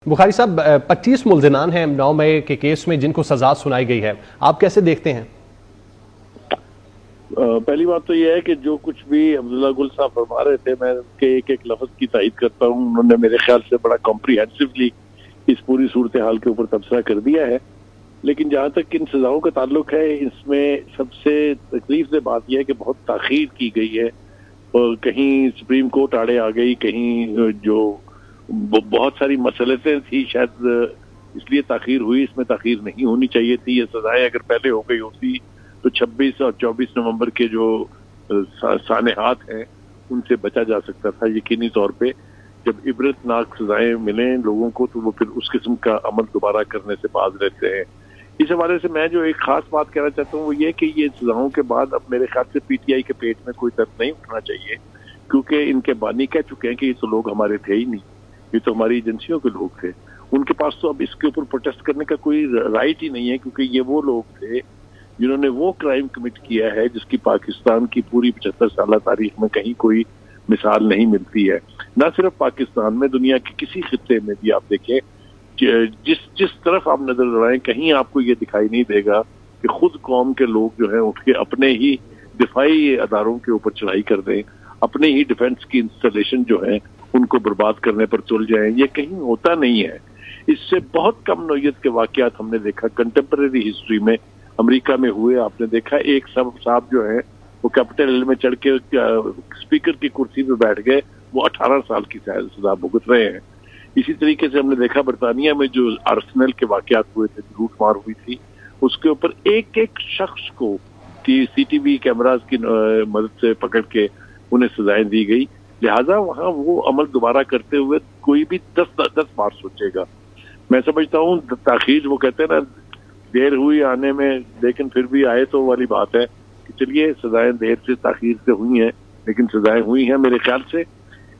बुखारी साहब 25 मुल्जिमान हैं 9 मई के केस में जिनको सजा सुनाई गई है, आप कैसे देखते हैं? पहली बात तो यह है कि जो कुछ भी अब्दुल्ला गुल साहब फरमा रहे थे, मैं उनके एक एक लफ्ज की तायीद करता हूँ। उन्होंने मेरे ख्याल से बड़ा कॉम्प्रिहेंसिवली इस पूरी सूरत हाल के ऊपर तबसरा कर दिया है। लेकिन जहाँ तक इन सजाओं का ताल्लुक है, इसमें सबसे तकलीफ से बात यह है कि बहुत ताखीर की गई है और कहीं सुप्रीम कोर्ट आड़े आ गई, कहीं जो बहुत सारी मसलतें थी, शायद इसलिए ताखीर हुई। इसमें ताखीर नहीं होनी चाहिए थी। ये सजाएं अगर पहले हो गई होती तो 26 और 24 नवंबर के जो सानेहात हैं उनसे बचा जा सकता था। यकीनी तौर पे जब इबरतनाक सजाएं मिलें लोगों को तो वो फिर उस किस्म का अमल दोबारा करने से बाज रहते हैं। इस हवाले से मैं जो एक खास बात कहना चाहता हूँ वो ये कि ये सजाओं के बाद अब मेरे ख्याल से पीटीआई के पेट में कोई दर्द नहीं उठना चाहिए, क्योंकि इनके बानी कह चुके हैं कि ये तो लोग हमारे थे ही नहीं, ये तो हमारी एजेंसियों के लोग थे। उनके पास तो अब इसके ऊपर प्रोटेस्ट करने का कोई राइट ही नहीं है, क्योंकि ये वो लोग थे जिन्होंने वो क्राइम कमिट किया है जिसकी पाकिस्तान की पूरी 75 साल तारीख में कहीं कोई मिसाल नहीं मिलती है। न सिर्फ पाकिस्तान में, दुनिया के किसी खित्ते में भी आप देखें, जिस तरफ आप नजर लगाएं कहीं आपको ये दिखाई नहीं देगा कि खुद कौम के लोग जो हैं उठ के अपने ही दिफाई अदारों के ऊपर चढ़ाई कर दें, अपने ही डिफेंस की इंस्टॉलेशन जो है उनको बर्बाद करने पर तुल जाएं। ये कहीं होता नहीं है। इससे बहुत कम नौयत के वाकयात हमने देखा कंटेम्परेरी हिस्ट्री में, अमेरिका में हुए। आपने देखा एक साहब जो है वो कैपिटल हिल में चढ़ के स्पीकर की कुर्सी पे बैठ गए, वो 18 साल की सजा भुगत रहे हैं। इसी तरीके से हमने देखा बरतानिया में जो आर्सेनल के वाकयात हुए थे, लूटमार हुई थी, उसके ऊपर एक एक शख्स को सीसीटीवी कैमरास की मदद से पकड़ के उन्हें सजाएं दी गई। लिहाजा वहां वो अमल दोबारा करते हुए कोई भी 10 बार सोचेगा। मैं समझता हूँ ताखीर, वो कहते हैं ना देर हुई आने में लेकिन फिर भी आए, तो वाली बात है कि चलिए सजाएं देर से ताखीर से हुई हैं लेकिन सजाएं हुई हैं। मेरे ख्याल से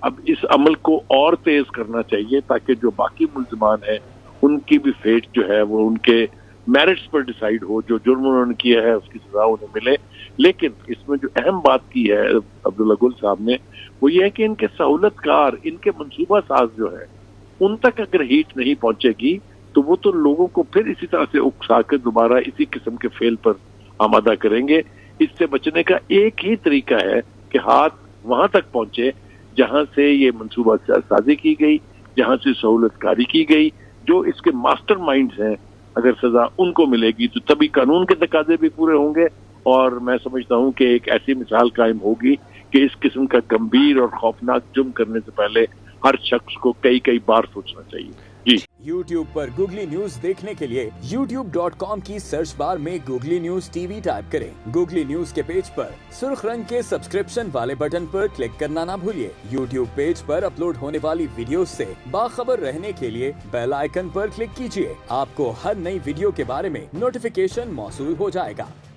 अब इस अमल को और तेज करना चाहिए ताकि जो बाकी मुल्जिमान हैं उनकी भी फेट जो है वो उनके मेरिट्स पर डिसाइड हो। जो जुर्म उन्होंने किया है उसकी सजा उन्हें मिले। लेकिन इसमें जो अहम बात की है अब्दुल्ला गुल साहब ने, वो ये है कि इनके सहूलतकार, इनके मंसूबा साज जो है उन तक अगर हीट नहीं पहुंचेगी तो वो तो लोगों को फिर इसी तरह से उकसा कर दोबारा इसी किस्म के फेल पर आमादा करेंगे। इससे बचने का एक ही तरीका है कि हाथ वहां तक पहुंचे जहां से ये मंसूबा साजी की गई, जहां से सहूलतकारी की गई। जो इसके मास्टरमाइंड्स हैं, अगर सजा उनको मिलेगी तो तभी कानून के तकाजे भी पूरे होंगे। और मैं समझता हूं कि एक ऐसी मिसाल कायम होगी कि इस किस्म का गंभीर और खौफनाक जुर्म करने से पहले हर शख्स को कई कई बार सोचना चाहिए। जी। YouTube पर गूगली न्यूज देखने के लिए youtube.com की सर्च बार में गूगली न्यूज टीवी टाइप करें। गूगली न्यूज के पेज पर सुर्ख रंग के सब्सक्रिप्शन वाले बटन पर क्लिक करना ना भूलिए। YouTube पेज पर अपलोड होने वाली वीडियो से बाखबर रहने के लिए बेल आइकन पर क्लिक कीजिए। आपको हर नई वीडियो के बारे में नोटिफिकेशन मौसूल हो जाएगा।